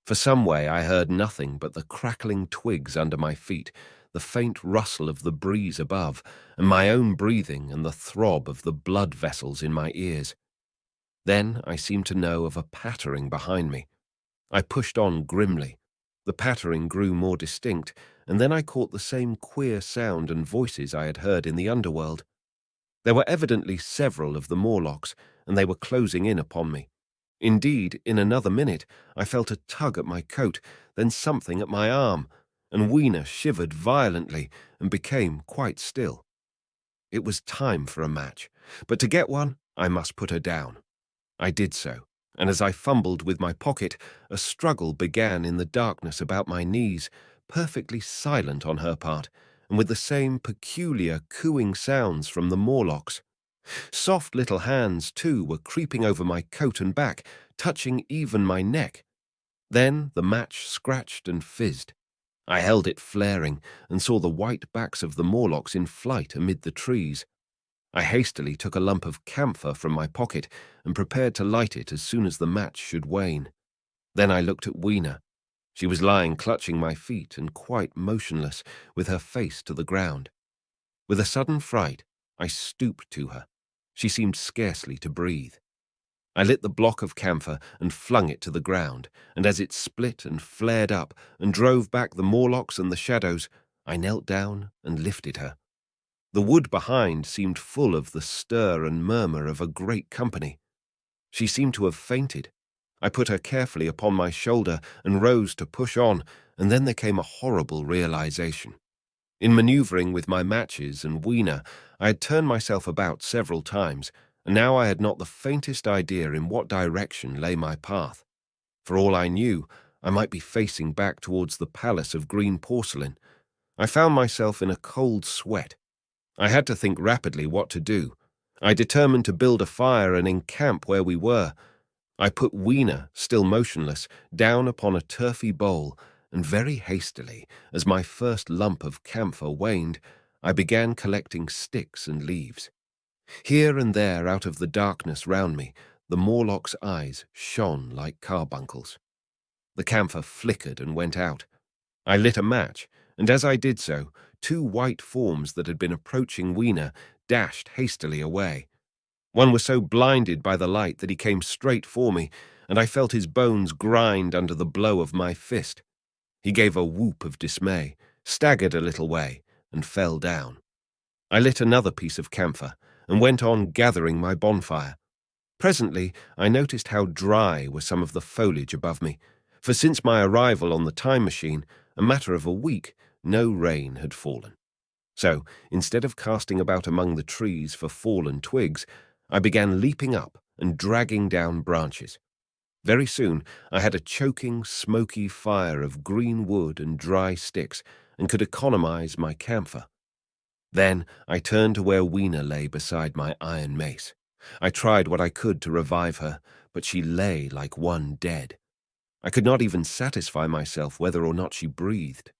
For some way I heard nothing but the crackling twigs under my feet, the faint rustle of the breeze above, and my own breathing and the throb of the blood vessels in my ears. Then I seemed to know of a pattering behind me. I pushed on grimly. The pattering grew more distinct, and then I caught the same queer sound and voices I had heard in the underworld. There were evidently several of the Morlocks, and they were closing in upon me. Indeed, in another minute, I felt a tug at my coat, then something at my arm, and Weena shivered violently and became quite still. It was time for a match, but to get one, I must put her down. I did so, and as I fumbled with my pocket, a struggle began in the darkness about my knees, perfectly silent on her part, and with the same peculiar cooing sounds from the Morlocks. Soft little hands, too, were creeping over my coat and back, touching even my neck. Then the match scratched and fizzed. I held it flaring and saw the white backs of the Morlocks in flight amid the trees. I hastily took a lump of camphor from my pocket and prepared to light it as soon as the match should wane. Then I looked at Weena. She was lying clutching my feet and quite motionless, with her face to the ground. With a sudden fright, I stooped to her. She seemed scarcely to breathe. I lit the block of camphor and flung it to the ground, and as it split and flared up and drove back the Morlocks and the shadows, I knelt down and lifted her. The wood behind seemed full of the stir and murmur of a great company. She seemed to have fainted. I put her carefully upon my shoulder and rose to push on, and then there came a horrible realization. In maneuvering with my matches and Weena, I had turned myself about several times, and now I had not the faintest idea in what direction lay my path. For all I knew, I might be facing back towards the palace of green porcelain. I found myself in a cold sweat. I had to think rapidly what to do. I determined to build a fire and encamp where we were. I put Weena, still motionless, down upon a turfy bowl, and very hastily, as my first lump of camphor waned, I began collecting sticks and leaves. Here and there out of the darkness round me, the Morlock's eyes shone like carbuncles. The camphor flickered and went out. I lit a match, and as I did so, two white forms that had been approaching Weena dashed hastily away. One was so blinded by the light that he came straight for me, and I felt his bones grind under the blow of my fist. He gave a whoop of dismay, staggered a little way, and fell down. I lit another piece of camphor and went on gathering my bonfire. Presently, I noticed how dry were some of the foliage above me, for since my arrival on the time machine, a matter of a week, no rain had fallen. So, instead of casting about among the trees for fallen twigs, I began leaping up and dragging down branches. Very soon, I had a choking, smoky fire of green wood and dry sticks, and could economize my camphor. Then I turned to where Weena lay beside my iron mace. I tried what I could to revive her, but she lay like one dead. I could not even satisfy myself whether or not she breathed.